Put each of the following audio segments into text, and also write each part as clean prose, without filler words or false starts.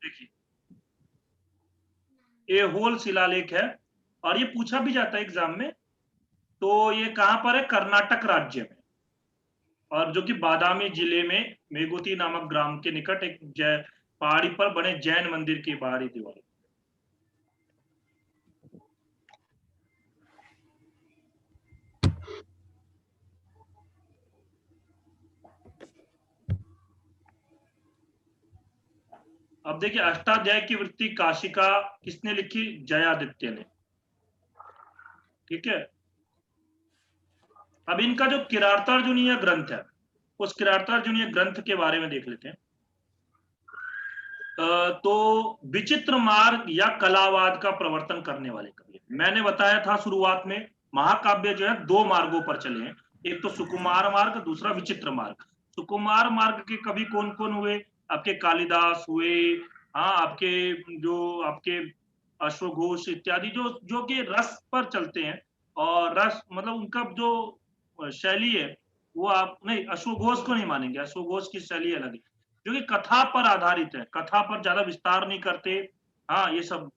देखिए ये होल शिलालेख है और ये पूछा भी जाता है एग्जाम में। तो ये कहां पर है? कर्नाटक राज्य में, और जो कि बादामी जिले में मेगुती नामक ग्राम के निकट एक पहाड़ी पर बने जैन मंदिर की बाहरी दीवार। अब देखिए अष्टाध्याय की वृत्ति काशिका किसने लिखी? जयादित्य ने। ठीक है। अब इनका जो किरातार्जुनीय ग्रंथ है, उस किरातार्जुनीय ग्रंथ के बारे में देख लेते हैं। तो विचित्र मार्ग या कलावाद का प्रवर्तन करने वाले कवि, मैंने बताया था शुरुआत में, महाकाव्य जो है दो मार्गों पर चले हैं, एक तो सुकुमार मार्ग, दूसरा विचित्र मार्ग। सुकुमार मार्ग के कवि कौन कौन हुए? आपके कालिदास हुए, हाँ, आपके जो आपके अश्वघोष इत्यादि, जो जो कि रस पर चलते हैं, और रस मतलब उनका जो शैली है वो, आप नहीं, अश्वघोष को नहीं मानेंगे, अश्वघोष की शैली अलग है, जो कि कथा पर आधारित है, कथा पर ज्यादा विस्तार नहीं करते। हाँ, ये सब।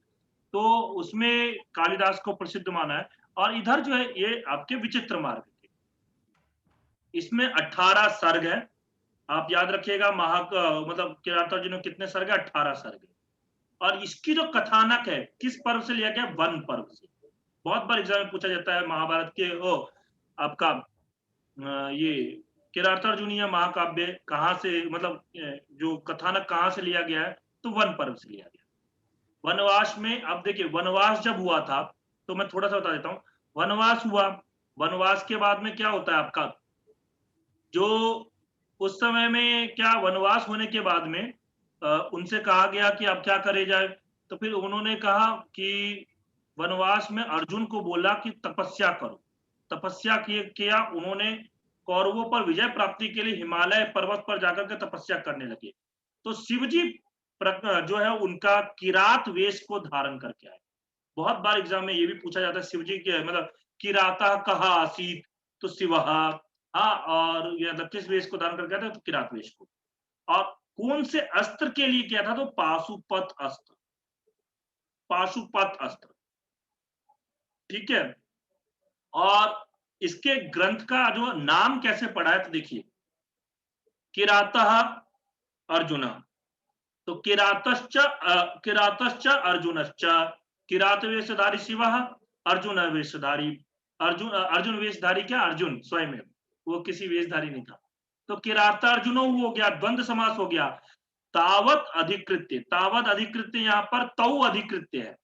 तो उसमें कालिदास को प्रसिद्ध माना है। और इधर जो है ये आपके विचित्र मार्ग के, इसमें 18 सर्ग है। आप याद रखिएगा, मतलब किरातार्जुन में कितने सर्ग है? 18 सर्ग है। और इसकी जो कथानक है किस पर्व से लिया गया? वन पर्व से। बहुत बार एग्जाम में पूछा जाता है महाभारत के, ओ आपका ये किरातार्जुनीय महाकाव्य कहाँ से, मतलब जो कथानक कहाँ से लिया गया है? तो वन पर्व से लिया गया। वनवास में, अब देखिए वनवास जब हुआ था, तो मैं थोड़ा सा बता देता हूँ। वनवास हुआ, वनवास के बाद में क्या होता है आपका, जो उस समय में क्या, वनवास होने के बाद में उनसे कहा गया कि अब क्या करे जाए? तो फिर उन्होंने कहा कि वनवास में अर्जुन को बोला कि तपस्या करो। तपस्या किया उन्होंने, कौरवों पर विजय प्राप्ति के लिए हिमालय पर्वत पर जाकर के तपस्या करने लगे। तो शिवजी जो है उनका किरात वेश को धारण करके आए। बहुत बार एग्जाम में ये भी पूछा जाता है, शिवजी के मतलब किराता कहा आसीत? तो शिव, हाँ, और ये मतलब किस वेश को धारण करके आया था? तो किरात वेश को। और कौन से अस्त्र के लिए किया था? तो पाशुपत अस्त्र, पाशुपत अस्त्र। ठीक है। और इसके ग्रंथ का जो नाम कैसे पड़ा है, तो देखिए, किरातः अर्जुन, तो किरातश्च अर्जुनश्च, किरात वेशधारी शिव, अर्जुन वेशधारी, अर्जुन वेशधारी क्या? अर्जुन स्वयं में, वो किसी वेशधारी नहीं था। तो किरातार्जुनो हो गया, द्वंद्व समास हो गया। तावत अधिकृत्य, तावत अधिकृत्य यहाँ पर तौ अधिकृत्य है।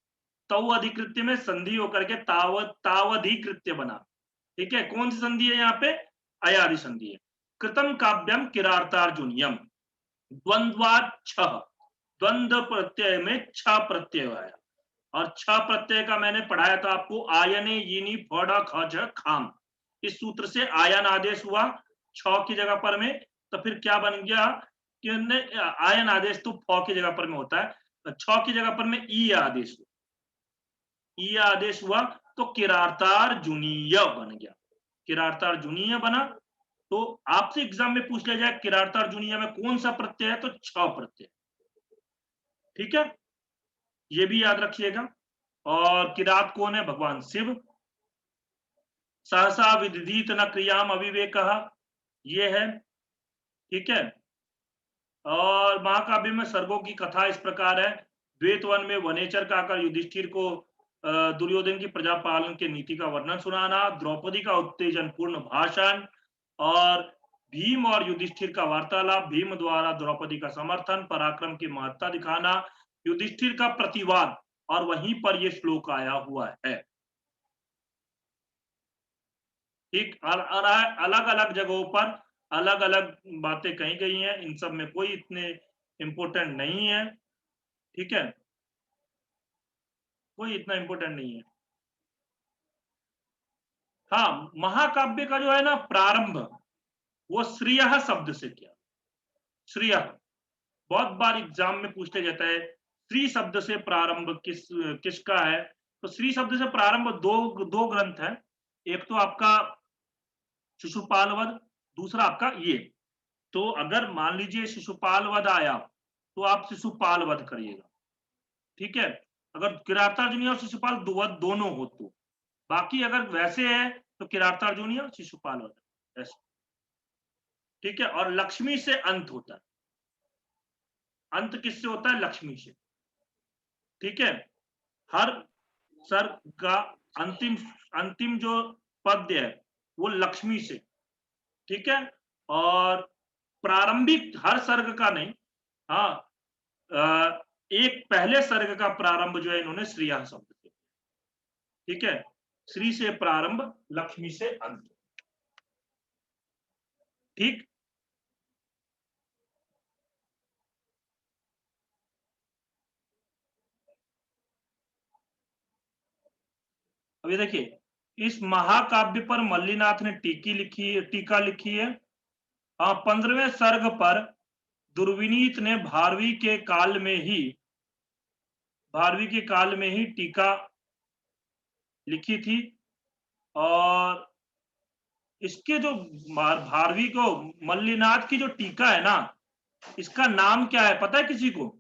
तौ अधिकृत्य में संधि होकर के तावत तावधिकृत्य बना। ठीक है, कौन सी संधि है यहाँ पे? अयादि संधि है। कृतम काव्यम किरातार्जुनियम, द्वंद्वात छह, द्वंद्व प्रत्यय में छ प्रत्यय आया। और छ प्रत्यय का मैंने पढ़ाया था आपको, आयने यिनी फड़ा खज खाम, इस सूत्र से आयन आदेश हुआ छ की जगह पर में। तो फिर क्या बन गया कि आयन आदेश तो फ की जगह पर में होता है, तो छ की जगह पर में ई आदेश हुआ, ई आदेश हुआ, तो किरातार्जुनीय बन गया, किरातार्जुनीय बना। तो आपसे एग्जाम में पूछ लिया जाए किरातार्जुनीय में कौन सा प्रत्यय है, तो छ प्रत्यय। ठीक है, ये भी याद रखिएगा। और किरात कौन है? भगवान शिव। सहसा विदित न क्रियाम अविवेक, ये है। ठीक है। और महाकाव्य में सर्गों की कथा इस प्रकार है। द्वैत वन में वनेचर का आकर युधिष्ठिर को दुर्योधन की प्रजा पालन के नीति का वर्णन सुनाना, द्रौपदी का उत्तेजन पूर्ण भाषण, और भीम और युधिष्ठिर का वार्तालाप, भीम द्वारा द्रौपदी का समर्थन, पराक्रम की महत्ता दिखाना, युधिष्ठिर का प्रतिवाद, और वहीं पर यह श्लोक आया हुआ है। ठीक, अलग अलग जगहों पर अलग अलग बातें कही गई हैं, इन सब में कोई इतने इंपॉर्टेंट नहीं है। ठीक है, कोई इतना इंपॉर्टेंट नहीं है। हाँ, महाकाव्य का जो है ना प्रारंभ, वो श्रिय शब्द से किया। श्रिय, बहुत बार एग्जाम में पूछते जाता है श्री शब्द से प्रारंभ किसका है? तो श्री शब्द से प्रारंभ दो दो ग्रंथ है, एक तो आपका शिशुपाल वध, दूसरा आपका ये। तो अगर मान लीजिए शिशुपाल वध आया, तो आप शिशुपाल वध करिएगा, ठीक है। अगर किरातार्जुन और शिशुपाल दोनों हो तो, बाकी अगर वैसे है तो किरातार्जुन या शिशुपाल वध ऐसे, ठीक है। और लक्ष्मी से अंत होता है, अंत किससे होता है? लक्ष्मी से, ठीक है। हर सर्ग का अंतिम अंतिम जो पद्य है वो लक्ष्मी से, ठीक है। और प्रारंभिक हर सर्ग का नहीं, हाँ, एक पहले सर्ग का प्रारंभ जो है इन्होंने श्रीया शब्द से, ठीक है। श्री से प्रारंभ, लक्ष्मी से अंत, ठीक। अभी देखिए, इस महाकाव्य पर मल्लीनाथ ने टीका लिखी है। 15वें सर्ग पर दुर्विनीत ने भारवी के काल में ही टीका लिखी थी। और इसके जो भारवी को मल्लीनाथ की जो टीका है ना, इसका नाम क्या है पता है किसी को?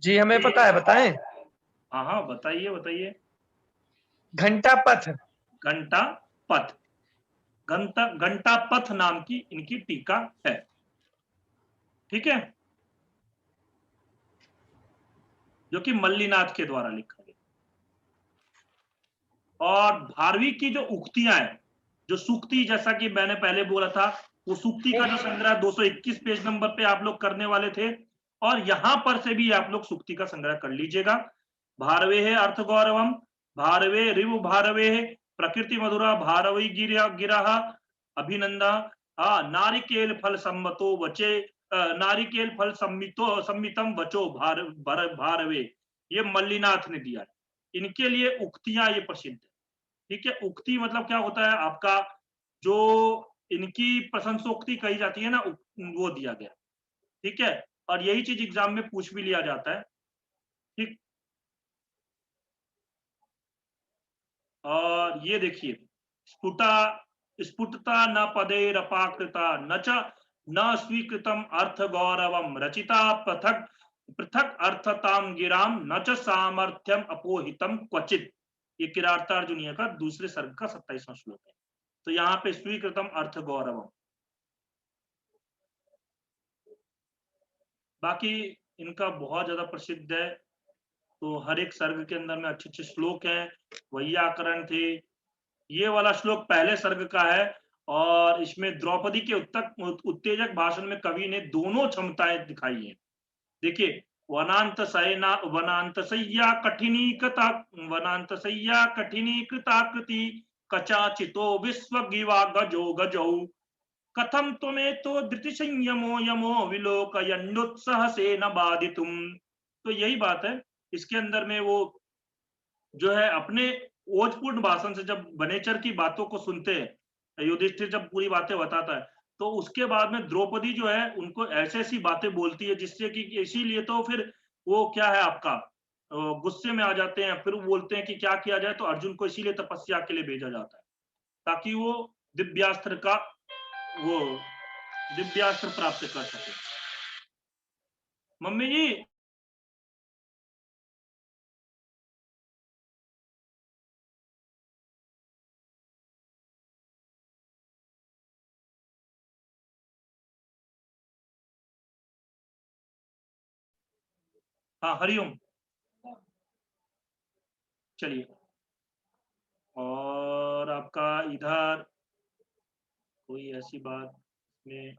जी हमें पता है, बताएं। हाँ हाँ बताइए बताइए। घंटापथ। घंटापथ, घंटापथ नाम की इनकी टीका है, ठीक है, जो कि मल्लीनाथ के द्वारा लिखा गया। और भारवी की जो उक्तियां हैं, जो सूक्ति, जैसा कि मैंने पहले बोला था, वो सूक्ति का जो संग्रह 221 पेज नंबर पे आप लोग करने वाले थे, और यहां पर से भी आप लोग सूक्ति का संग्रह कर लीजिएगा। भारवे है अर्थ गौरवम, भारवे रिव भारवे है प्रकृति मधुरा, भारवी गिरा अभिनंदा, नारिकेल फल सम्मतो वचे, नारिकेल फल सम्मितम वचो भारवे, ये मल्लीनाथ ने दिया है। इनके लिए उक्तियां ये प्रसिद्ध है, ठीक है। उक्ति मतलब क्या होता है आपका, जो इनकी प्रशंसोक्ति कही जाती है ना, वो दिया गया, ठीक है। और यही चीज एग्जाम में पूछ भी लिया जाता है, ठीक। और ये देखिए, स्फुटता न पदेरपाकृता न च न स्वीकृतम अर्थ गौरवम रचिता पृथक पृथक अर्थताम गिराम न च सामर्थ्यम अपोहितम क्वचित। ये किरातार्जुनीय का दूसरे सर्ग का 27वां श्लोक है। तो यहाँ पे स्वीकृतम अर्थ गौरवम, बाकी इनका बहुत ज्यादा प्रसिद्ध है। तो हर एक सर्ग के अंदर में अच्छे अच्छे श्लोक हैं, वैयाकरण थे। ये वाला श्लोक पहले सर्ग का है, और इसमें द्रौपदी के उत्तेजक भाषण में कवि ने दोनों क्षमताएं दिखाई हैं। देखिए, वनांत सैया कठिनी कृताकृति कचाचितो विश्व गिवा गजो गजौ कथम तुम्हें तो धृति संयमो यमो विलोकयन्नुत्साह से न बाधितुम। तो यही बात है इसके अंदर में, वो जो है अपने ओजपूर्ण भाषण से जब वनेचर की बातों को सुनते हैं, युधिष्ठिर जब पूरी बातें बताता है, तो उसके बाद में द्रौपदी जो है उनको ऐसी ऐसी बातें बोलती है जिससे कि इसीलिए तो फिर वो क्या है आपका गुस्से में आ जाते हैं। फिर वो बोलते हैं कि क्या किया जाए, तो अर्जुन को इसीलिए तपस्या के लिए भेजा जाता है, ताकि वो दिव्यास्त्र का वो दिव्यास्त्र प्राप्त कर सके। मम्मी जी, हाँ हरिओम, चलिए। और आपका इधर कोई ऐसी बात में,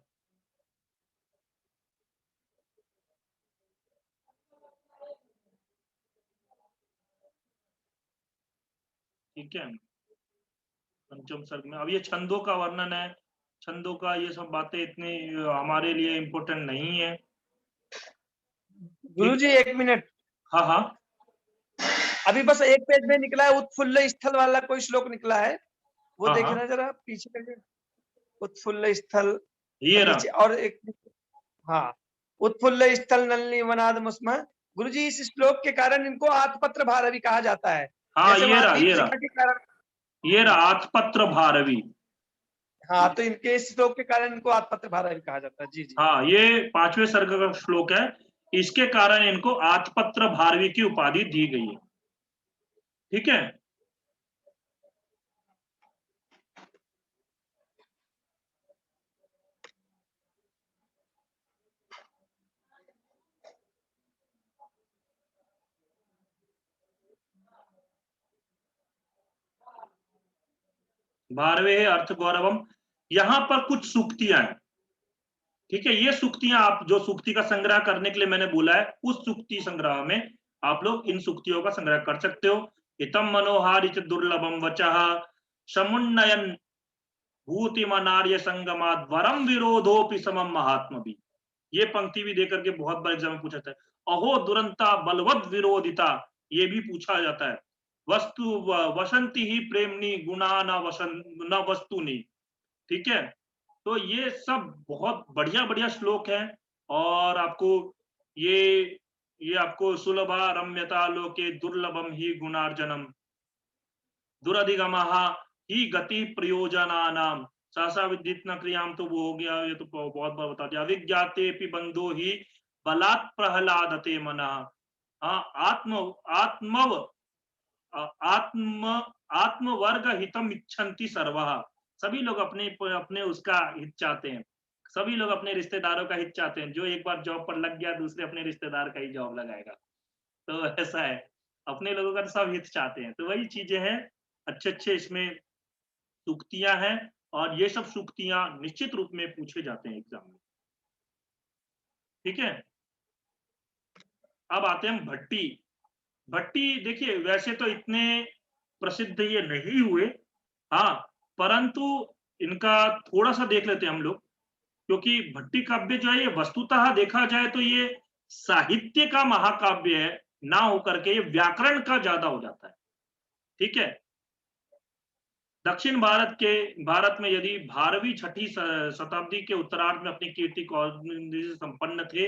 ठीक है, पंचम सर्ग में अब ये छंदों का वर्णन है। छंदों का ये सब बातें इतनी हमारे लिए इम्पोर्टेंट नहीं है। गुरुजी एक मिनट, हाँ हाँ, अभी बस एक पेज में निकला है, उत्फुल्ल स्थल वाला कोई श्लोक निकला है, वो हाँ देखना हाँ, जरा पीछे करके। उत्फुल्ल स्थल ये और रहा। नीचे और एक, हाँ, उत्फुल्ल स्थल नलिनी वनाद मुस्म। गुरुजी इस श्लोक के कारण इनको आत्मपत्र भारवी कहा जाता है, हाँ जैसे ये वहां रहा, दीप ये रहा, शिखा के कारण। ये रहा आत्पत्र भारवी। हाँ, तो इनके इस श्लोक के कारण इनको आत्मपत्र भारवी कहा जाता है। जी जी। हाँ, ये 5वें सर्ग का श्लोक है, इसके कारण इनको आत्मपत्र भारवी की उपाधि दी गई है। ठीक है। भारवे अर्थ गौरवम, यहां पर कुछ सूक्तियां हैं। ठीक है, ये सूक्तियां आप जो सूक्ति का संग्रह करने के लिए मैंने बोला है, उस सूक्ति संग्रह में आप लोग इन सूक्तियों का संग्रह कर सकते हो। हितम मनोहारिच दुर्लभम वचः समुन्नयन भूतिमनार्य संगमाद वरम विरोधोपि समम महात्म भी। ये पंक्ति भी देकर के बहुत बार एग्जाम में पूछा जाता है। अहो दुरंता बलवत विरोधिता, ये भी पूछा जाता है। वस्तु वसंती ही प्रेमनी गुणा न वस्तुनी। ठीक है, तो ये सब बहुत बढ़िया बढ़िया श्लोक हैं। और आपको ये आपको सुलभा रम्यता लोके दुर्लभम ही गुणार्जनम दुरधिगमः ही गति प्रयोजनानाम सहसा विदित न क्रियाम, तो वो हो गया, ये तो बहुत बार बता दिया। अविज्ञाते पि बंधो ही बलात् प्रहलादते मनः। हाँ, आत्म आत्मव आत्म आत्मवर्ग हितम इच्छन्ति सर्वः। सभी लोग अपने अपने उसका हित चाहते हैं, सभी लोग अपने रिश्तेदारों का हित चाहते हैं। जो एक बार जॉब पर लग गया, दूसरे अपने रिश्तेदार का ही जॉब लगाएगा। तो ऐसा है, अपने लोगों का सब हित चाहते हैं। तो वही चीजें हैं, अच्छे अच्छे इसमें सूक्तियां हैं, और ये सब सूक्तियां निश्चित रूप में पूछे जाते हैं एग्जाम में। ठीक है, अब आते हैं भट्टी। भट्टी देखिए, वैसे तो इतने प्रसिद्ध ये नहीं हुए, हाँ, परंतु इनका थोड़ा सा देख लेते हैं हम लोग। क्योंकि भट्टी काव्य जो है, ये वस्तुतः देखा जाए तो ये साहित्य का महाकाव्य है, ना होकर के ये व्याकरण का ज्यादा हो जाता है। ठीक है, दक्षिण भारत में यदि 12वीं छठी शताब्दी के उत्तरार्ध में अपनी कीर्ति से संपन्न थे,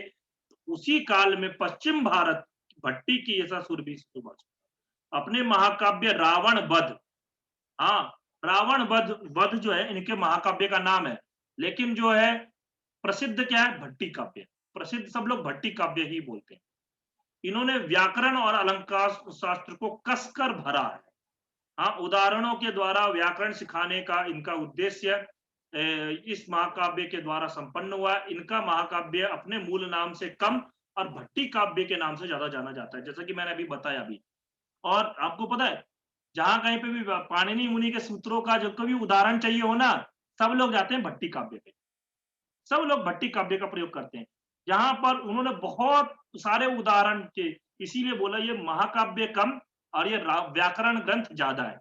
उसी काल में पश्चिम भारत भट्टी की ऐसा सुरभि सुबह अपने महाकाव्य रावण वध, हाँ, रावण वध वध जो है इनके महाकाव्य का नाम है, लेकिन जो है प्रसिद्ध क्या है, भट्टी काव्य। प्रसिद्ध सब लोग भट्टी काव्य ही बोलते हैं। इन्होंने व्याकरण और अलंकार शास्त्र को कसकर भरा है। हाँ, उदाहरणों के द्वारा व्याकरण सिखाने का इनका उद्देश्य इस महाकाव्य के द्वारा संपन्न हुआ। इनका महाकाव्य अपने मूल नाम से कम और भट्टी काव्य के नाम से ज्यादा जाना जाता है, जैसा कि मैंने अभी बताया अभी। और आपको पता है, जहां कहीं पे भी पाणिनि मुनि के सूत्रों का जो कभी उदाहरण चाहिए हो ना, सब लोग जाते हैं भट्टी काव्य पे, सब लोग भट्टी काव्य का प्रयोग करते हैं। जहां पर उन्होंने बहुत सारे उदाहरण के, इसीलिए बोला ये महाकाव्य कम और ये व्याकरण ग्रंथ ज्यादा है।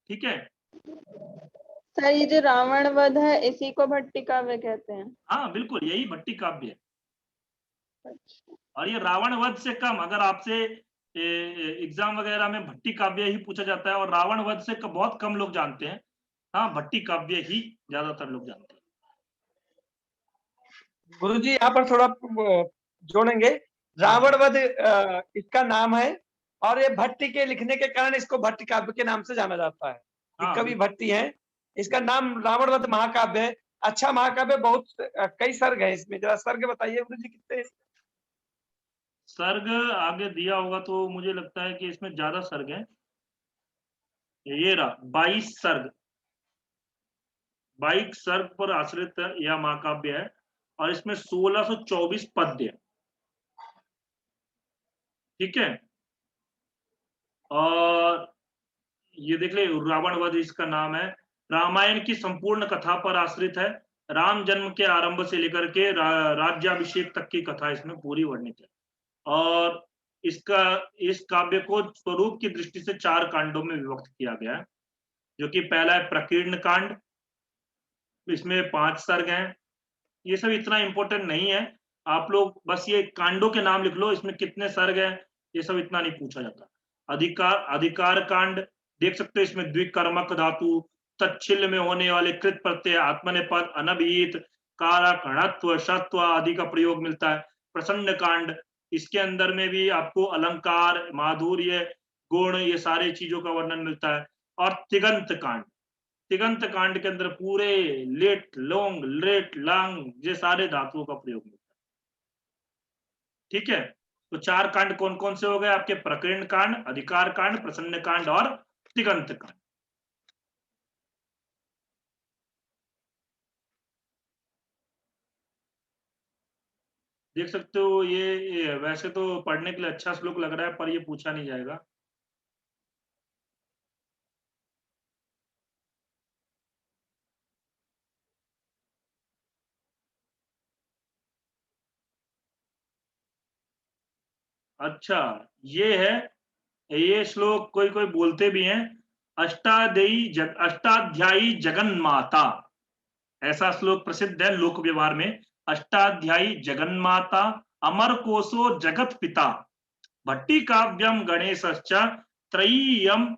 ठीक है, सर ये जो रावण वध है इसी को भट्टी काव्य कहते हैं? हाँ बिल्कुल, यही भट्टी काव्य है। अच्छा। और ये रावण वध से कम, अगर आपसे एग्जाम वगैरह में भट्टी काव्य ही पूछा जाता है, और रावण वध से बहुत कम लोग जानते हैं। हाँ, भट्टी काव्य ही ज्यादातर लोग जानते हैं। गुरुजी यहाँ पर थोड़ा जोड़ेंगे। रावण वध इसका नाम है, और ये भट्टी के लिखने के कारण इसको भट्टी काव्य के नाम से जाना जाता है। हाँ, कवि भट्टी है, इसका नाम रावण वध महाकाव्य है। अच्छा महाकाव्य, बहुत कई सर्ग है इसमें, जरा सर्ग बताइए गुरुजी कितने? सर्ग आगे दिया होगा तो मुझे लगता है कि इसमें ज्यादा सर्ग है। ये रहा 22 सर्ग, 22 सर्ग पर आश्रित यह महाकाव्य है, और इसमें 1624 पद्य। ठीक है, और ये देख ले, रावण वध इसका नाम है। रामायण की संपूर्ण कथा पर आश्रित है। राम जन्म के आरंभ से लेकर के राज्याभिषेक तक की कथा इसमें पूरी वर्णित है। और इस काव्य को स्वरूप की दृष्टि से 4 कांडों में विभक्त किया गया है, जो कि पहला है प्रकीर्ण कांड, इसमें 5 सर्ग हैं। ये सब इतना इंपॉर्टेंट नहीं है, आप लोग बस ये कांडों के नाम लिख लो, इसमें कितने सर्ग हैं ये सब इतना नहीं पूछा जाता। अधिकार कांड देख सकते हो, इसमें द्विकर्मक धातु, तच्छिल में होने वाले कृत प्रत्यय, आत्मनेपद, अनभिहित, कारक, णत्व, शत्व आदि का प्रयोग मिलता है। प्रसन्न कांड, इसके अंदर में भी आपको अलंकार, माधुर्य, गुण, ये सारे चीजों का वर्णन मिलता है। और तिगंत कांड, तिगंत कांड के अंदर पूरे लेट लोंग लेट लांग ये सारे धातुओं का प्रयोग मिलता है। ठीक है, तो 4 कांड कौन कौन से हो गए आपके? प्रकीर्ण कांड, अधिकार कांड, प्रसन्न कांड और तिगंत कांड। देख सकते हो ये वैसे तो पढ़ने के लिए अच्छा श्लोक लग रहा है, पर ये पूछा नहीं जाएगा। अच्छा, ये है, ये श्लोक कोई कोई बोलते भी हैं, अष्टाध्यायी जगन माता, ऐसा श्लोक प्रसिद्ध है लोक व्यवहार में। अष्टाध्यायी जगन माता, अमर कोशो जगत पिता, भट्टी काव्यम गणेशश्च, त्रयीयम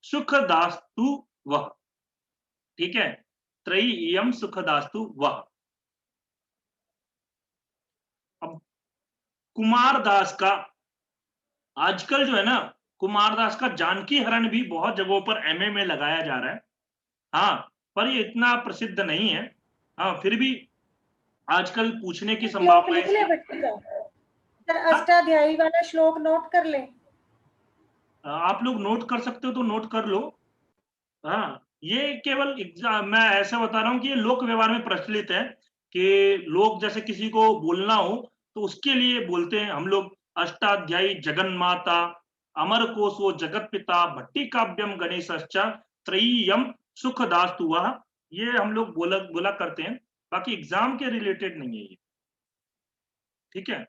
सुखदास्तु वह। ठीक है, त्रयीयम सुखदास्तु वह। अब कुमारदास का आजकल जो है ना, कुमारदास का जानकी हरण भी बहुत जगहों पर एमए में लगाया जा रहा है। हाँ, पर ये इतना प्रसिद्ध नहीं है। हाँ, फिर भी आजकल पूछने की श्लोक संभावना लिख ले है। भट्टी का, अष्टाध्यायी वाला श्लोक नोट कर ले। आप लोग नोट कर सकते हो तो नोट कर लो। हाँ, ये केवल एग्जाम, मैं ऐसे बता रहा हूँ कि ये लोक व्यवहार में प्रचलित है कि लोग जैसे किसी को बोलना हो तो उसके लिए बोलते हैं हम लोग, अष्टाध्यायी जगन माता, अमर कोशो जगत पिता, भट्टी काव्यम गणेशश्च, त्रयीयम सुखदास्तु वह। ये हम लोग बोला करते हैं, बाकी एग्जाम के रिलेटेड नहीं है ये। ठीक है,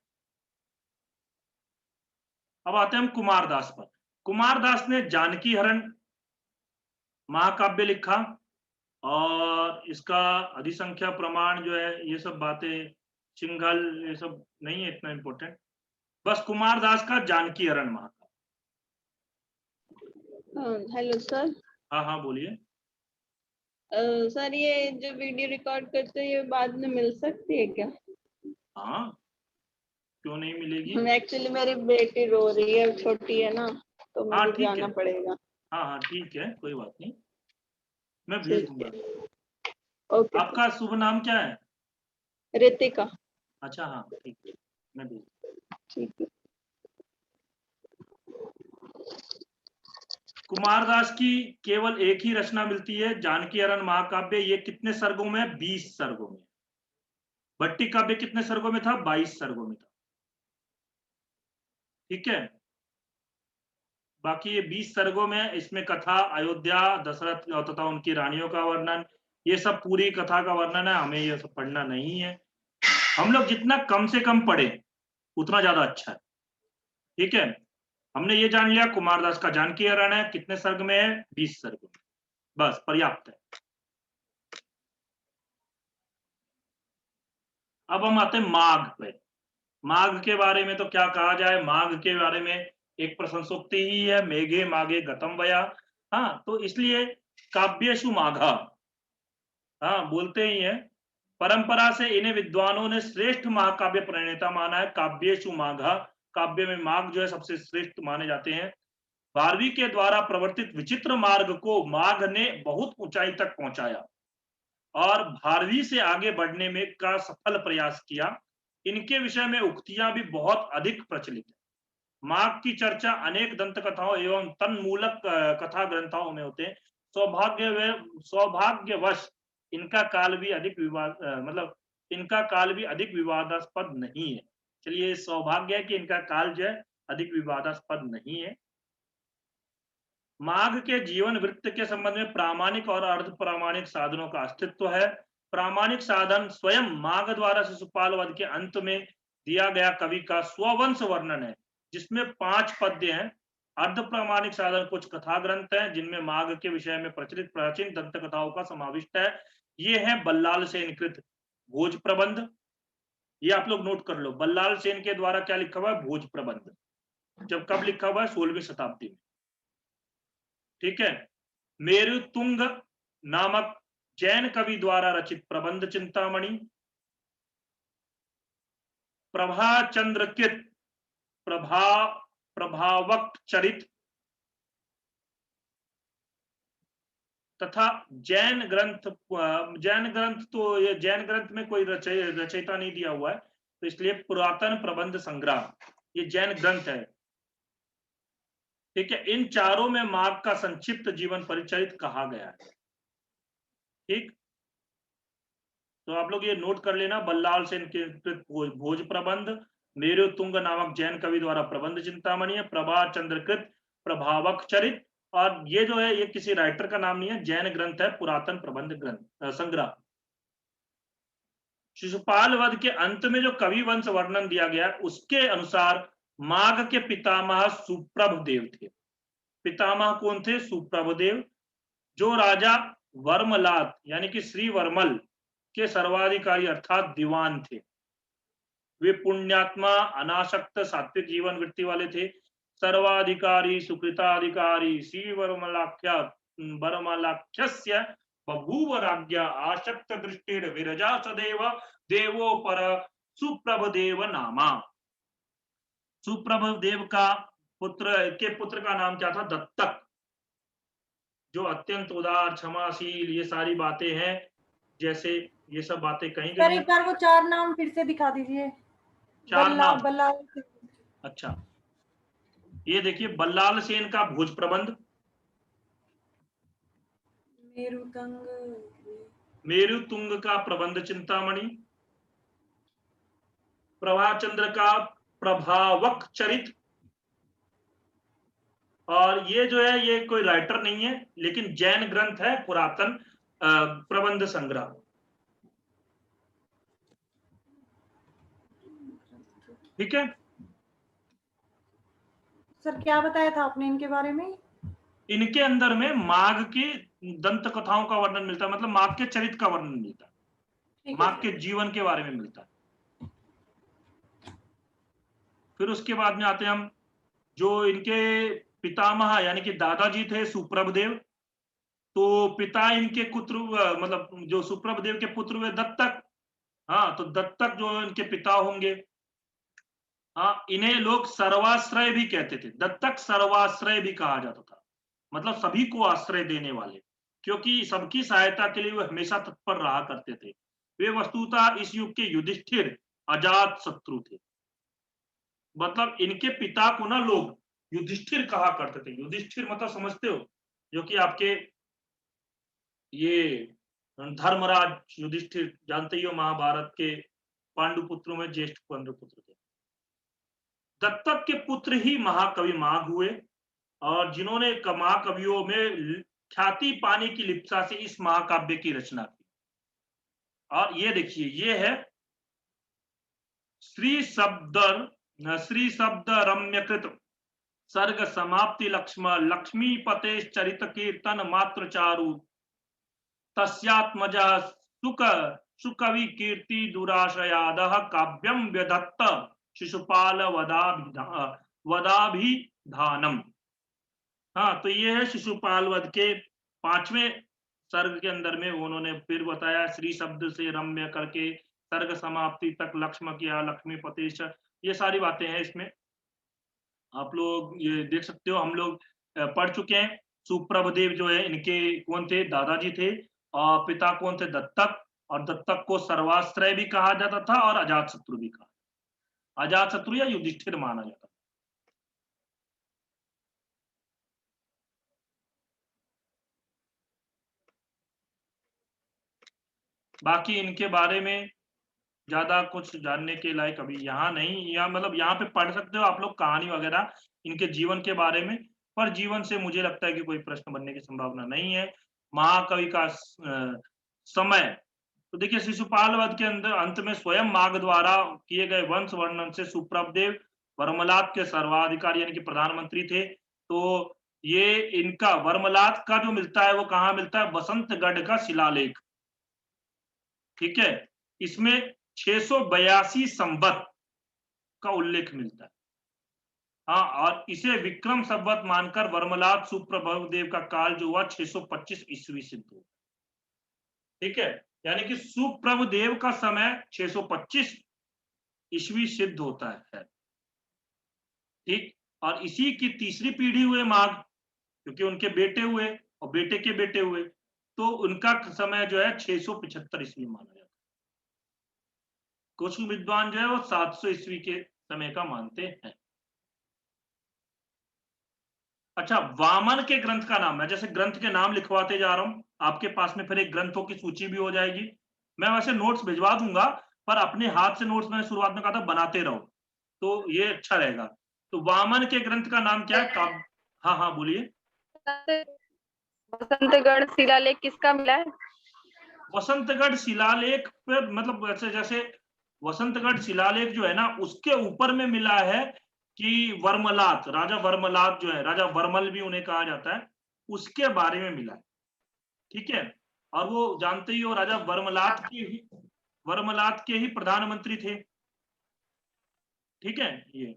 अब आते हैं हम कुमारदास पर। कुमारदास ने जानकी हरण महाकाव्य लिखा, और इसका अधिसंख्या प्रमाण जो है, ये सब बातें सिंघल ये सब नहीं है इतना इम्पोर्टेंट, बस कुमारदास का जानकी हरण महाकाव्य। Hello sir. हाँ हाँ बोलिए। सर ये जो वीडियो रिकॉर्ड करते हैं ये बाद में मिल सकती है क्या? हाँ, क्यों नहीं मिलेगी? एक्चुअली मेरी बेटी रो रही है, छोटी है ना, तो हाँ मुझे ठीक जाना है, पड़ेगा। हाँ हाँ ठीक है, कोई बात नहीं, मैं भेज ठीक दूंगा। है, ओके सर। आपका शुभ नाम क्या है? रितिका। अच्छा हाँ ठीक है, मैं भेज दूंगा। ठीक है। कुमारदास की केवल एक ही रचना मिलती है, जानकी हरण महाकाव्य। ये कितने सर्गों में? 20 सर्गों में। भट्टी काव्य कितने सर्गों में था? 22 सर्गों में था। ठीक है, बाकी ये 20 सर्गों में, इसमें कथा, अयोध्या, दशरथ तथा उनकी रानियों का वर्णन, ये सब पूरी कथा का वर्णन है। हमें ये सब पढ़ना नहीं है, हम लोग जितना कम से कम पढ़े उतना ज्यादा अच्छा है। ठीक है, हमने ये जान लिया कुमारदास का जानकी हरण है, कितने सर्ग में है? 20 सर्ग में, बस पर्याप्त है। अब हम आते हैं माघ पे। माघ के बारे में तो क्या कहा जाए, माघ के बारे में एक प्रशंसोक्ति ही है, मेघे माघे गतम वया। हाँ, तो इसलिए काव्येषु माघा, हाँ बोलते ही है। परंपरा से इन्हें विद्वानों ने श्रेष्ठ महाकाव्य प्रणेता माना है। काव्येषु माघा, काव्य में माघ जो है सबसे श्रेष्ठ माने जाते हैं। भारवी के द्वारा प्रवर्तित विचित्र मार्ग को माघ ने बहुत ऊंचाई तक पहुंचाया और भारवी से आगे बढ़ने में का सफल प्रयास किया। इनके विषय में उक्तियां भी बहुत अधिक प्रचलित है। माघ की चर्चा अनेक दंत कथाओं एवं तन्मूलक कथा ग्रंथों में होते हैं। सौभाग्यवश इनका काल भी अधिक मतलब इनका काल भी अधिक विवादास्पद नहीं है। चलिए, सौभाग्य है कि इनका काल जो है अधिक विवादास्पद नहीं है। माघ के जीवन वृत्त के संबंध में प्रामाणिक और अर्ध प्रामाणिक साधनों का अस्तित्व है। प्रामाणिक साधन स्वयं माघ द्वारा शिशुपाल वध के अंत में दिया गया कवि का स्ववंश वर्णन है, जिसमें 5 पद्य हैं। अर्ध प्रामाणिक साधन कुछ कथा ग्रंथ हैं जिनमें माघ के विषय में प्रचलित प्राचीन दंत कथाओं का समाविष्ट है। ये है बल्लाल सेन कृत भोज प्रबंध। ये आप लोग नोट कर लो, बल्लाल सेन के द्वारा क्या लिखा हुआ है? भोज प्रबंध। जब कब लिखा हुआ है? 16वीं शताब्दी में। ठीक है, मेरुतुंग नामक जैन कवि द्वारा रचित प्रबंध चिंतामणि, प्रभाचंद्रकृत प्रभावक चरित, तथा जैन ग्रंथ तो ये जैन ग्रंथ में कोई रचयिता नहीं दिया हुआ है, तो इसलिए पुरातन प्रबंध संग्रह ये जैन ग्रंथ है। ठीक है, इन चारों में माघ का संक्षिप्त जीवन परिचरित कहा गया है। ठीक, तो आप लोग ये नोट कर लेना, बल्लाल सेन के भोज प्रबंध, मेरु तुंग नामक जैन कवि द्वारा प्रबंध चिंतामणि है, प्रभा चंद्रकृत प्रभावक चरित, और ये जो है ये किसी राइटर का नाम नहीं है, जैन ग्रंथ है, पुरातन प्रबंध ग्रंथ संग्रह। शिशुपाल वध के अंत में जो कवि वंश वर्णन दिया गया उसके अनुसार माघ के पितामह सुप्रभ देव थे। पितामह कौन थे? सुप्रभ देव, जो राजा वर्मलात यानी कि श्री वर्मल के सर्वाधिकारी अर्थात दीवान थे। वे पुण्यात्मा, अनासक्त, सात्विक जीवन वृत्ति वाले थे। सर्वाधिकारी सुकृताधिकारी श्री वर्मलाख्यस्य बभूव राज्ञा आशक्त दृष्टिर विरजा सदैव देवो पर सुप्रभदेव नामा। सुप्रभदेव का पुत्र का नाम क्या था? दत्तक, जो अत्यंत उदार, क्षमाशील, ये सारी बातें हैं, जैसे ये सब बातें कहीं सर एक बार वो 4 नाम फिर से दिखा दीजिए। 4 नाम। बल्लाल। अच्छा, ये देखिए, बल्लाल सेन का भोज प्रबंध, मेरुतुंग का प्रबंध चिंतामणि, प्रभाचंद्र का प्रभावक चरित, और ये जो है ये कोई राइटर नहीं है लेकिन जैन ग्रंथ है, पुरातन प्रबंध संग्रह। ठीक है सर, क्या बताया था आपने इनके बारे में? इनके अंदर में माघ की दंत कथाओं का वर्णन मिलता है, मतलब माघ के चरित्र का वर्णन मिलता है, माघ के जीवन के बारे में मिलता है। फिर उसके बाद में आते हैं हम, जो इनके पितामह यानी कि दादाजी थे सुप्रभदेव, तो पिता इनके पुत्र, मतलब जो सुप्रभदेव के पुत्र हुए दत्तक। हाँ, तो दत्तक जो इनके पिता होंगे, हाँ, इन्हें लोग सर्वाश्रय भी कहते थे। दत्तक सर्वाश्रय भी कहा जाता था, मतलब सभी को आश्रय देने वाले, क्योंकि सबकी सहायता के लिए वे हमेशा तत्पर रहा करते थे। वे वस्तुतः इस युग के युधिष्ठिर अजात शत्रु थे। मतलब इनके पिता को ना लोग युधिष्ठिर कहा करते थे। युधिष्ठिर मतलब समझते हो, जो कि आपके ये धर्मराज युधिष्ठिर, जानते ही हो, महाभारत के पांडु पुत्रों में ज्येष्ठ पांडु पुत्र थे। दत्तक के पुत्र ही महाकवि माघ हुए, और जिन्होंने महाकवियों में ख्याति पाने की लिप्सा से इस महाकाव्य की रचना की। और ये देखिए, ये है श्री शब्द रम्यकृत सर्ग समाप्ति लक्ष्मीपते चरित कीर्तन मात्र चारु तस्यात्मजा सुकवि कीर्ति दुराशयादः काव्यम व्यधत्त शिशुपाल वदाभिधानम। हाँ, तो ये है शिशुपाल वध के 5वें सर्ग के अंदर में उन्होंने फिर बताया, श्री शब्द से रम्य करके सर्ग समाप्ति तक लक्ष्म किया, लक्ष्मीपतेश, ये सारी बातें हैं इसमें, आप लोग ये देख सकते हो। हम लोग पढ़ चुके हैं। सुप्रभदेव जो है इनके कौन थे? दादाजी थे। और पिता कौन थे? दत्तक, और दत्तक को सर्वाश्रय भी कहा जाता था और अजात शत्रु भी कहा, अजात शत्रु या युधिष्ठिर माना जाता था। बाकी इनके बारे में ज्यादा कुछ जानने के लायक अभी यहाँ नहीं, यहाँ मतलब यहाँ पे पढ़ सकते हो आप लोग कहानी वगैरह इनके जीवन के बारे में, पर जीवन से मुझे लगता है कि कोई प्रश्न बनने की संभावना नहीं है। महाकवि का समय, तो देखिए शिशुपाल वध के अंदर अंत में स्वयं माघ द्वारा किए गए वंश वर्णन से सुप्रभदेव वर्मलात के सर्वाधिकारी यानी कि प्रधानमंत्री थे। तो ये इनका वर्मलात का जो मिलता है वो कहाँ मिलता है? बसंतगढ़ का शिलालेख। ठीक है, इसमें 682 संवत का उल्लेख मिलता है। हाँ, और इसे विक्रम संवत मानकर वर्मलात सुप्रभदेव का काल जो हुआ 625 ईस्वी सिद्ध हुआ। ठीक है, यानी कि सुप्रभदेव का समय 625 ईस्वी सिद्ध होता है। ठीक, और इसी की तीसरी पीढ़ी हुए माघ, क्योंकि उनके बेटे हुए और बेटे के बेटे हुए, तो उनका समय जो है 675 ईस्वी माना जाता है। कुछ विद्वान जो है वो 700 ईस्वी के समय का मानते हैं। अच्छा, वामन के ग्रंथ का नाम, मैं जैसे ग्रंथ के नाम लिखवाते जा रहा हूं, आपके पास में फिर एक ग्रंथों की सूची भी हो जाएगी। मैं वैसे नोट्स भिजवा दूंगा, पर अपने हाथ से नोट्स मैंने शुरुआत में कहा था बनाते रहो, तो ये अच्छा रहेगा। तो वामन के ग्रंथ का नाम क्या है? हाँ हाँ बोलिए। वसंतगढ़ शिलालेख किसका मिला है? वसंतगढ़ शिलालेख पर, मतलब वैसे जैसे वसंतगढ़ शिलालेख जो है ना, उसके ऊपर में मिला है कि वर्मलात, राजा वर्मलात जो है, राजा वर्मल भी उन्हें कहा जाता है, उसके बारे में मिला है। ठीक है, और वो जानते ही हो, राजा वर्मलात के ही प्रधानमंत्री थे। ठीक है, ये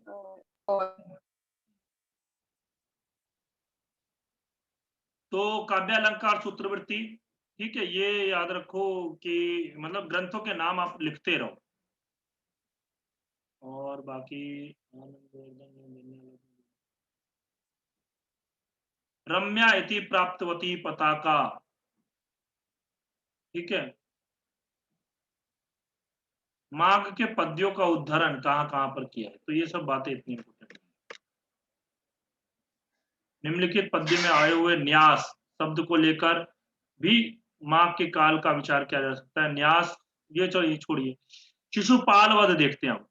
तो काव्यालंकार सूत्रवृत्ति, ठीक है, ये याद रखो कि मतलब ग्रंथों के नाम आप लिखते रहो। और बाकी रम्या इति प्राप्तवती पताका, ठीक है, माघ के पद्यों का उद्धरण कहां कहां पर किया है, तो ये सब बातें इतनी इंपॉर्टेंट। निम्नलिखित पद्य में आए हुए न्यास शब्द को लेकर भी माघ के काल का विचार किया जा सकता है। न्यास, ये चलिए छोड़िए, शिशुपाल वध देखते हैं हम।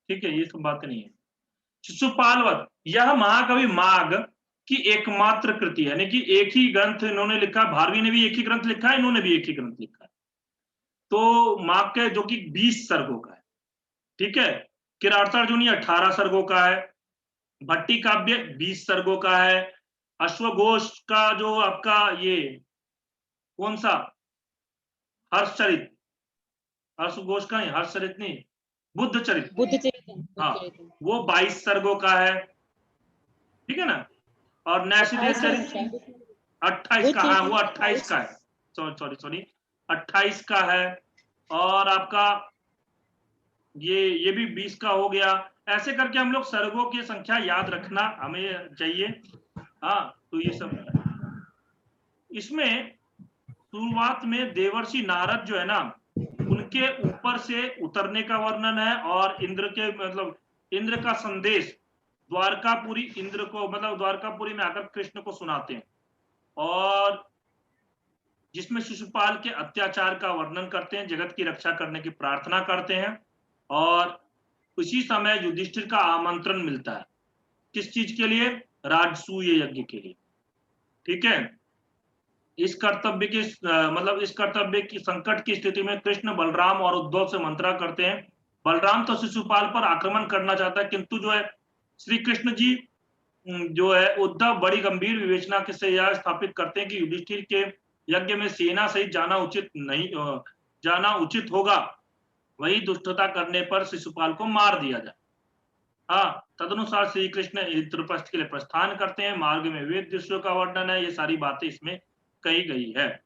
ठीक है, ये सब बातें नहीं है। शिशुपाल वध, यह महाकवि माघ की एकमात्र कृति है, यानी कि एक ही ग्रंथ इन्होंने लिखा, भारवी ने भी एक ही ग्रंथ लिखा है, इन्होंने भी एक ही ग्रंथ लिखा है। तो माघ के जो कि 20 सर्गों का है। ठीक है, किरातार्जुनी 18 सर्गों का है, भट्टी काव्य 20 सर्गों का है, अश्वघोष का जो आपका ये कौन सा हर्षचरित, अश्वघोष का नहीं, हर्षचरित नहीं, बुद्ध चरित, हाँ, वो 22 सर्गों का है। ठीक है ना, और नैषधीय चरित 28 का है, वो 28 का है, सॉरी 28 का है। और आपका ये भी 20 का हो गया। ऐसे करके हम लोग सर्गों की संख्या याद रखना हमें चाहिए। हाँ, तो ये सब इसमें शुरुआत में देवर्षि नारद जो है ना, उनके ऊपर से उतरने का वर्णन है, और इंद्र के मतलब इंद्र का संदेश द्वारकापुरी इंद्र को, मतलब द्वारकापुरी में आकर कृष्ण को सुनाते हैं, और जिसमें शिशुपाल के अत्याचार का वर्णन करते हैं, जगत की रक्षा करने की प्रार्थना करते हैं। और उसी समय युधिष्ठिर का आमंत्रण मिलता है, किस चीज के लिए? राजसूय यज्ञ के लिए। ठीक है, इस कर्तव्य की संकट की स्थिति में कृष्ण बलराम और उद्धव से मंत्रा करते हैं। बलराम तो शिशुपाल पर आक्रमण करना चाहता है, किंतु जो है श्री कृष्ण जी जो है उद्धव बड़ी गंभीर विवेचना से यह स्थापित करते हैं कि युधिष्ठिर के यज्ञ में सेना सहित जाना उचित होगा, वही दुष्टता करने पर शिशुपाल को मार दिया जाए। हाँ, तदनुसार श्री कृष्ण इंद्रप्रस्थ के लिए प्रस्थान करते हैं। मार्ग में वेद दृश्यों का वर्णन है, ये सारी बातें इसमें कही गई है।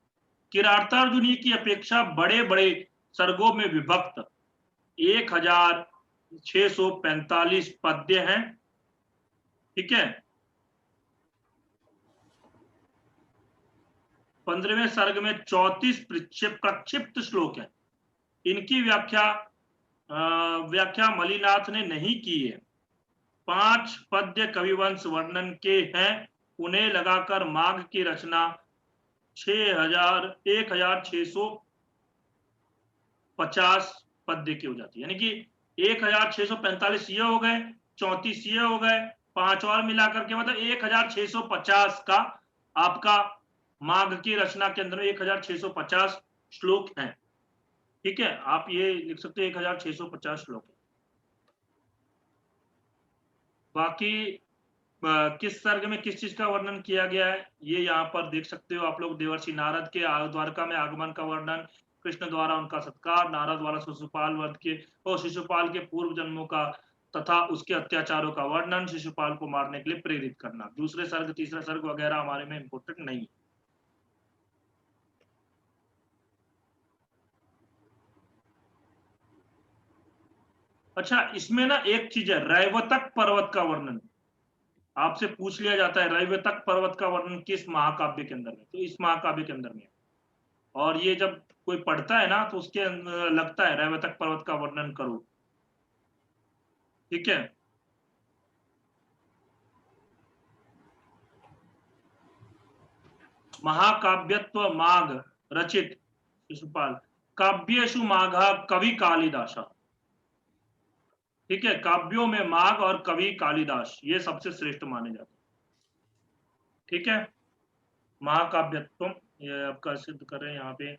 किरातार्जुनी की अपेक्षा बड़े बड़े सर्गों में विभक्त 1645 पद्य हैं। ठीक है, 15वें सर्ग में 34 प्रक्षिप्त श्लोक हैं। इनकी व्याख्या मलिनाथ ने नहीं की है। 5 पद्य कविवंश वर्णन के हैं, उन्हें लगाकर माघ की रचना 1650 पद्य की हो जाती है, यानी कि 1645 ये हो गए, 34 ये हो गए, 5 और मिलाकर के मतलब 1650 का आपका माघ की रचना के अंदर 1650 श्लोक हैं। ठीक है, आप ये लिख सकते हैं 1650 श्लोक है। बाकी किस सर्ग में किस चीज का वर्णन किया गया है, ये यहाँ पर देख सकते हो आप लोग। देवर्षि नारद के द्वारका में आगमन का वर्णन, कृष्ण द्वारा उनका सत्कार, नारद द्वारा शिशुपाल वध के और शिशुपाल के पूर्व जन्मों का तथा उसके अत्याचारों का वर्णन, शिशुपाल को मारने के लिए प्रेरित करना। दूसरे सर्ग तीसरा सर्ग वगैरह हमारे में इंपोर्टेंट नहीं है। अच्छा, इसमें ना एक चीज है, रैवतक पर्वत का वर्णन आपसे पूछ लिया जाता है, रैवतक पर्वत का वर्णन किस महाकाव्य के अंदर है, तो इस महाकाव्य के अंदर में है। और ये जब कोई पढ़ता है ना तो उसके लगता है रैवतक पर्वत का वर्णन करो, ठीक है। महाकाव्यत्व माघ रचित शिशुपाल, काव्येषु माघा कवि कालिदास, ठीक है। काव्यों में माघ और कवि कालिदास ये सबसे श्रेष्ठ माने जाते हैं, ठीक है। महाकाव्यत्व ये आपका सिद्ध कर रहे हैं यहाँ पे।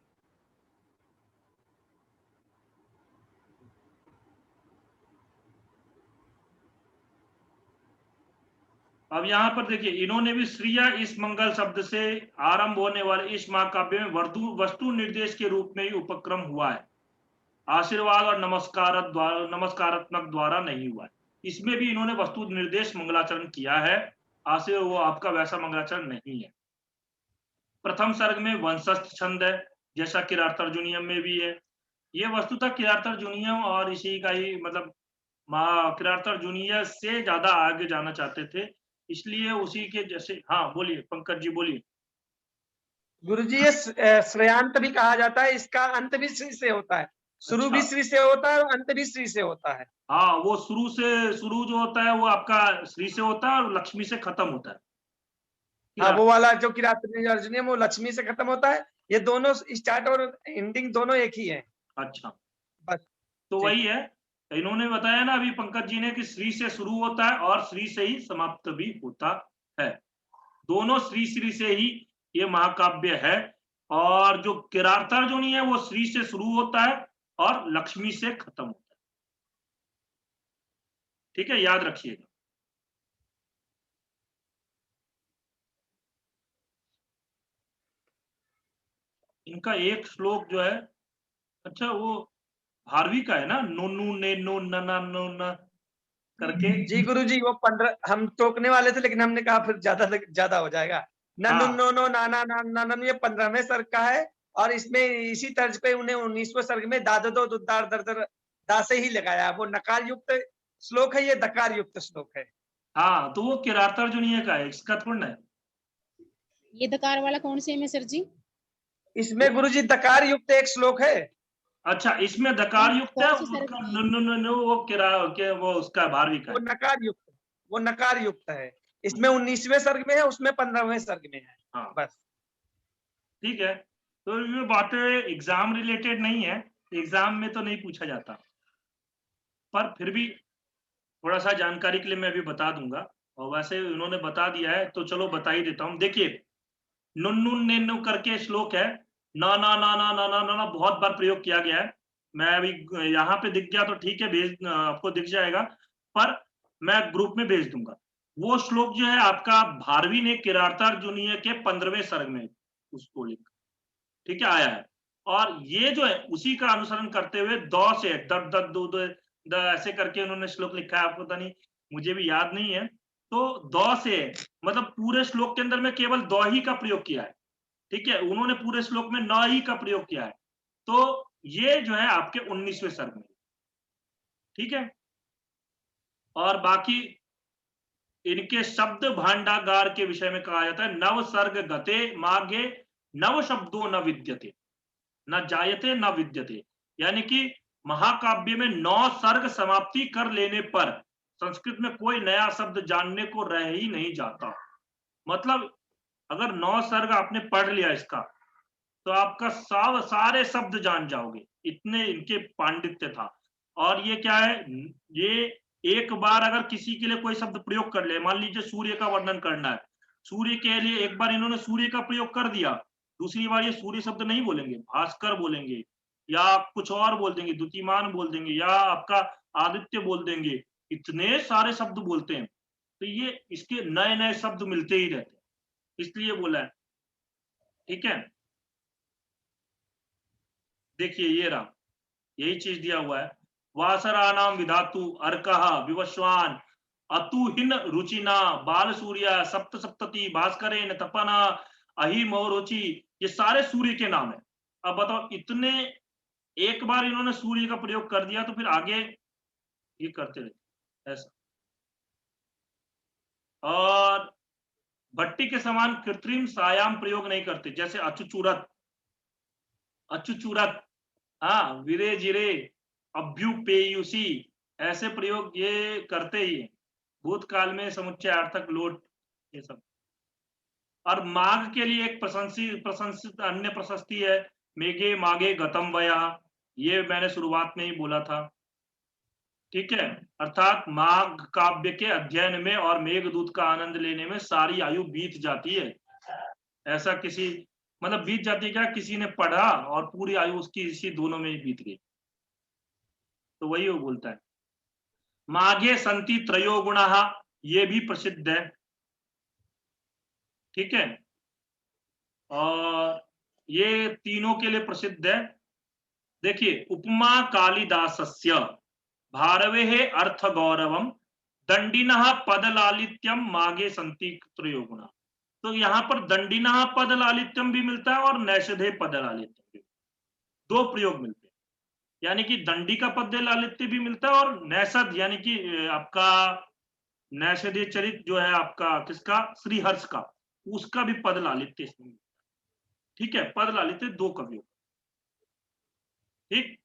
अब यहाँ पर देखिए, इन्होंने भी श्रिया इस मंगल शब्द से आरंभ होने वाले इस महाकाव्य में वस्तु निर्देश के रूप में ही उपक्रम हुआ है, आशीर्वाद और नमस्कारात्मक द्वारा नहीं हुआ है। इसमें भी इन्होंने वस्तु निर्देश मंगलाचरण किया है, आशीर्वाद वो आपका वैसा मंगलाचरण नहीं है। प्रथम सर्ग में वंशस्थ छंद है, जैसा किरातार्जुनीयम में भी है। ये वस्तुतः किरातार्जुनीयम और इसी का ही मतलब किरातार्जुनीय से ज्यादा आगे जाना चाहते थे, इसलिए उसी के जैसे। हाँ बोलिए पंकज जी, बोलिए। गुरुजी ये श्रेयांत भी कहा जाता है, इसका अंत भी श्री से होता है, शुरू भी श्री से होता है और अंत भी श्री से होता है। हाँ, वो शुरू जो होता है वो आपका श्री से होता है और लक्ष्मी से खत्म होता है। हाँ, वो वाला जो किरातार्जुनीयम वो लक्ष्मी से खत्म होता है, ये दोनों स्टार्ट और एंडिंग दोनों एक ही है। अच्छा, बस तो वही है, इन्होंने बताया ना अभी पंकज जी ने कि श्री से शुरू होता है और श्री से ही समाप्त भी होता है, दोनों श्री से ही ये महाकाव्य है। और जो किरातार्जुनी है वो श्री से शुरू होता है और लक्ष्मी से खत्म होता है, ठीक है, याद रखिएगा। इनका एक श्लोक जो है, अच्छा वो भारवी का है ना, नोनू ने नो नना नो न करके। जी गुरुजी, वो 15 हम टोकने वाले थे लेकिन हमने कहा फिर ज्यादा हो जाएगा। ननु हाँ। नो नो नाना नानम ये 15वें सर्ग का है, और इसमें इसी तर्ज पे उन्हें 19वें सर्ग में दादो दुद्दार दर दा से ही लगाया। वो नकार युक्त श्लोक है, ये दकार युक्त श्लोक है। हाँ, तो वो किरातार्जुनीय का है, इसका थोड़ा है। ये दकार वाला कौन से में सर जी? इसमें गुरुजी दकार युक्त एक श्लोक है। अच्छा, इसमें दकार युक्त है, उसका वो उसका भारवी का वो है। नकार युक्त है, इसमें 19वें सर्ग में है, उसमें 15वें सर्ग में है। हाँ बस ठीक है, तो ये बातें एग्जाम रिलेटेड नहीं है, एग्जाम में तो नहीं पूछा जाता, पर फिर भी थोड़ा सा जानकारी के लिए मैं अभी बता दूंगा। और वैसे उन्होंने बता दिया है तो चलो बता ही देता हूँ। देखिए, नुन्नु नेनु करके श्लोक है, ना ना ना ना ना ना ना ना बहुत बार प्रयोग किया गया है। मैं अभी यहाँ पे दिख गया तो ठीक है, भेज आपको दिख जाएगा, पर मैं ग्रुप में भेज दूंगा। वो श्लोक जो है आपका भारवी ने किरातार्जुनीय के 15वें सर्ग में उसको लिख, ठीक है, आया है। और ये जो है उसी का अनुसरण करते हुए दो से दद दद दो द ऐसे करके उन्होंने श्लोक लिखा है, आपको पता नहीं, मुझे भी याद नहीं है। तो दो से मतलब पूरे श्लोक के अंदर में केवल दो ही का प्रयोग किया है, ठीक है, उन्होंने पूरे श्लोक में न ही का प्रयोग किया है। तो ये जो है आपके 19वें सर्ग में, ठीक है। और बाकी इनके शब्द भांडागार के विषय में कहा जाता है, नव सर्ग गते मागे नव शब्दों न विद्यते न जायते न विद्यते, यानी कि महाकाव्य में 9 सर्ग समाप्ति कर लेने पर संस्कृत में कोई नया शब्द जानने को रह ही नहीं जाता। मतलब अगर 9 सर्ग आपने पढ़ लिया इसका तो आपका सारे शब्द जान जाओगे, इतने इनके पांडित्य था। और ये क्या है, ये एक बार अगर किसी के लिए कोई शब्द प्रयोग कर ले, मान लीजिए सूर्य का वर्णन करना है, सूर्य के लिए एक बार इन्होंने सूर्य का प्रयोग कर दिया, दूसरी बार ये सूर्य शब्द नहीं बोलेंगे, भास्कर बोलेंगे या कुछ और बोल देंगे, द्युतिमान बोल देंगे या आपका आदित्य बोल देंगे, इतने सारे शब्द बोलते हैं। तो ये इसके नए नए शब्द मिलते ही रहते हैं, इसलिए बोला है, ठीक है। देखिए ये रहा, यही चीज दिया हुआ है, वासरानाम विधातु अर्कः विवस्वान अतुहिन रुचिना बाल सूर्य सप्त सप्तति भास्करेन तपना अहिमोरुचि, ये सारे सूर्य के नाम है। अब बताओ, इतने एक बार इन्होंने सूर्य का प्रयोग कर दिया तो फिर आगे ये करते रहते ऐसा। और भट्टी के समान कृत्रिम सायाम प्रयोग नहीं करते, जैसे अचुचुरत, अचुचुरत, हाँ, विरे जिरे, अभ्युपेयुषी, ऐसे प्रयोग ये करते ही हैं। भूतकाल में समुच्चयार्थक लोट, ये सब। और माघ के लिए एक प्रशंसित अन्य प्रशस्ति है, मेघे माघे गतम वया, ये मैंने शुरुआत में ही बोला था। ठीक है, अर्थात माघ काव्य के अध्ययन में और मेघदूत का आनंद लेने में सारी आयु बीत जाती है। ऐसा किसी मतलब बीत जाती है क्या, किसी ने पढ़ा और पूरी आयु उसकी इसी दोनों में ही बीत गई, तो वही वो बोलता है। माघे संति त्रयो गुणाः, ये भी प्रसिद्ध है। ठीक है, और ये तीनों के लिए प्रसिद्ध है। देखिए, उपमा कालिदासस्य भारवेः अर्थ गौरवम दंडिनः पद लालित्यम माघे संति त्रयो गुणा। तो यहाँ पर दंडिनः पद लालित्यम भी मिलता है और नैषधे पद लालित्यम भी, दो प्रयोग मिलते हैं। यानी कि दंडी का पद लालित्य भी मिलता है और नैषध यानी कि आपका नैषधीय चरित जो है आपका किसका, श्रीहर्ष का, उसका भी पद लालित्य इसमें मिलता है। ठीक है, पद लालित्य दो कवियों। ठीक,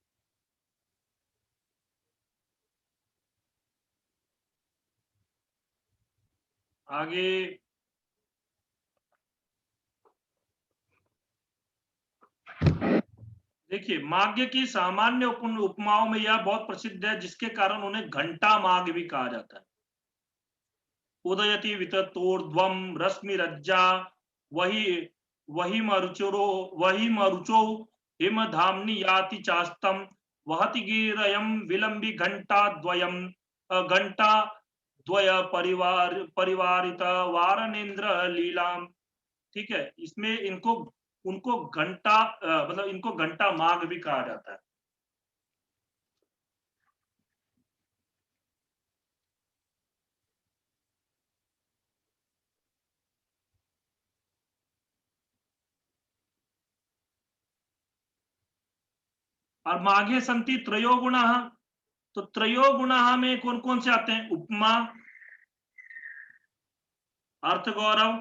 आगे देखिए, माग्य की सामान्य उपमाओं में यह बहुत प्रसिद्ध है, जिसके कारण उन्हें घंटा माग भी कहा जाता है। उदयति विततोर्ध्वम रश्मिरज्जा वही मरुचो हिमधाम्नि याति चास्तम वहति गिरयम विलंबी घंटा द्वय परिवारित वारणेन्द्र लीलाम। ठीक है, इसमें उनको घंटा मतलब इनको घंटा माग भी कहा जाता है। और माघे संति त्रयो गुणाः, तो त्रयो गुणाः में कौन कौन से आते हैं, उपमा, अर्थ गौरव